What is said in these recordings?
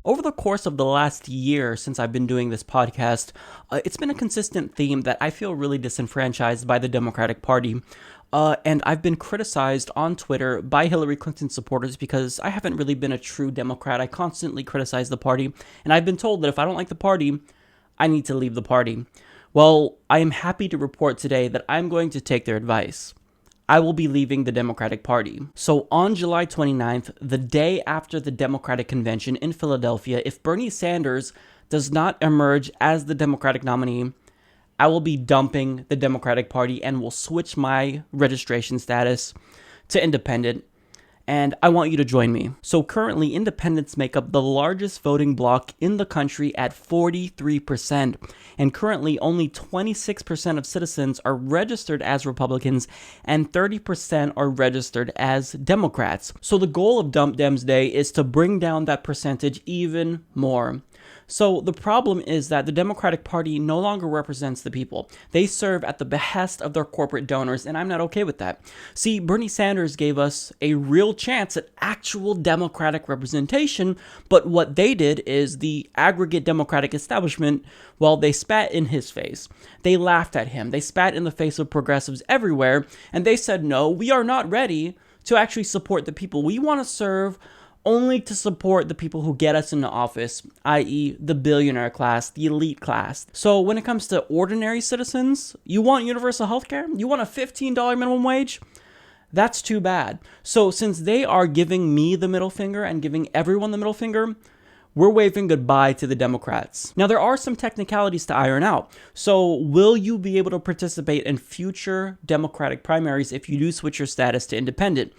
Over the course of the last year since I've been doing this podcast, it's been a consistent theme that I feel really disenfranchised by the Democratic Party. And I've been criticized on Twitter by Hillary Clinton supporters because I haven't really been a true Democrat. I constantly criticize the party, and I've been told that if I don't like the party, I need to leave the party. Well, I am happy to report today that I'm going to take their advice. I will be leaving the Democratic Party. So on July 29th, the day after the Democratic Convention in Philadelphia, if Bernie Sanders does not emerge as the Democratic nominee, I will be dumping the Democratic Party and will switch my registration status to independent. And I want you to join me. So currently, independents make up the largest voting bloc in the country at 43%. And currently, only 26% of citizens are registered as Republicans and 30% are registered as Democrats. So the goal of Dump Dems Day is to bring down that percentage even more. So the problem is that the Democratic Party no longer represents the people. They serve at the behest of their corporate donors, and I'm not okay with that. See, Bernie Sanders gave us a real chance at actual Democratic representation, but what they did is the aggregate Democratic establishment, well, they spat in his face. They laughed at him. They spat in the face of progressives everywhere, and they said, no, we are not ready to actually support the people. We want to serve only to support the people who get us into office, i.e. the billionaire class, the elite class. So when it comes to ordinary citizens, you want universal health care? You want a $15 minimum wage? That's too bad. So since they are giving me the middle finger and giving everyone the middle finger, we're waving goodbye to the Democrats. Now, there are some technicalities to iron out. So will you be able to participate in future Democratic primaries if you do switch your status to independent?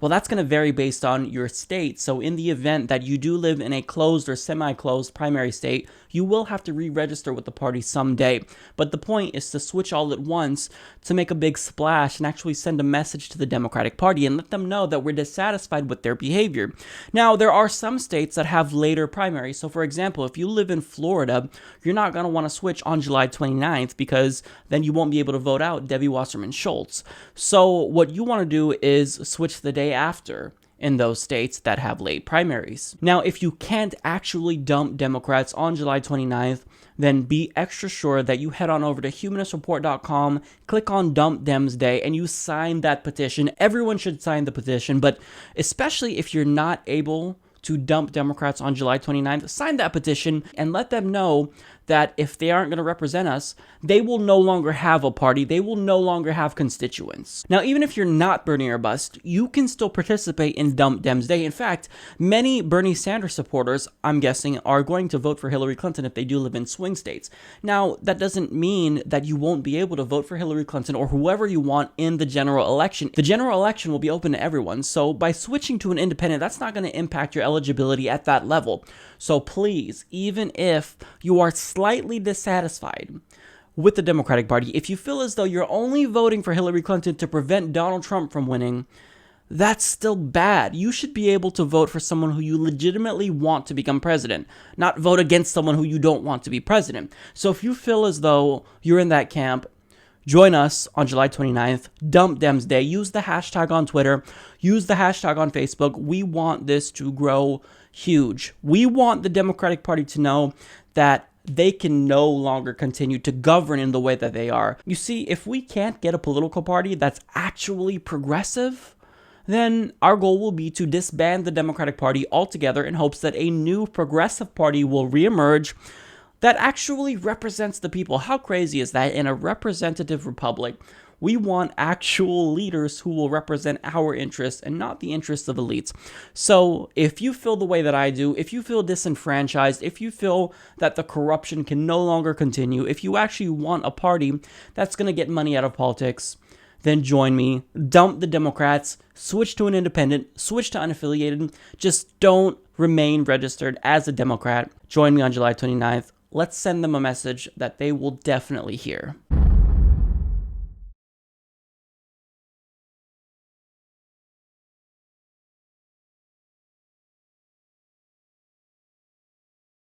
Well, that's going to vary based on your state. So in the event that you do live in a closed or semi-closed primary state, you will have to re-register with the party someday. But the point is to switch all at once to make a big splash and actually send a message to the Democratic Party and let them know that we're dissatisfied with their behavior. Now, there are some states that have later primaries. So for example, if you live in Florida, you're not going to want to switch on July 29th because then you won't be able to vote out Debbie Wasserman Schultz. So what you want to do is switch the day after in those states that have late primaries. Now, if you can't actually dump Democrats on July 29th, then be extra sure that you head on over to humanistreport.com, click on Dump Dems Day, and you sign that petition. Everyone should sign the petition, but especially if you're not able to dump Democrats on July 29th, sign that petition and let them know that if they aren't going to represent us, they will no longer have a party. They will no longer have constituents. Now, even if you're not Bernie or bust, you can still participate in Dump Dems Day. In fact, many Bernie Sanders supporters, I'm guessing, are going to vote for Hillary Clinton if they do live in swing states. Now, that doesn't mean that you won't be able to vote for Hillary Clinton or whoever you want in the general election. The general election will be open to everyone. So by switching to an independent, that's not going to impact your eligibility at that level. So please, even if you are slightly dissatisfied with the Democratic Party, if you feel as though you're only voting for Hillary Clinton to prevent Donald Trump from winning, that's still bad. You should be able to vote for someone who you legitimately want to become president, not vote against someone who you don't want to be president. So if you feel as though you're in that camp, join us on July 29th, Dump Dems Day. Use the hashtag on Twitter. Use the hashtag on Facebook. We want this to grow huge. We want the Democratic Party to know that they can no longer continue to govern in the way that they are. You see, if we can't get a political party that's actually progressive, then our goal will be to disband the Democratic Party altogether in hopes that a new progressive party will reemerge that actually represents the people. How crazy is that? In a representative republic, we want actual leaders who will represent our interests and not the interests of elites. So if you feel the way that I do, if you feel disenfranchised, if you feel that the corruption can no longer continue, if you actually want a party that's going to get money out of politics, then join me. Dump the Democrats, switch to an independent, switch to unaffiliated. Just don't remain registered as a Democrat. Join me on July 29th. Let's send them a message that they will definitely hear.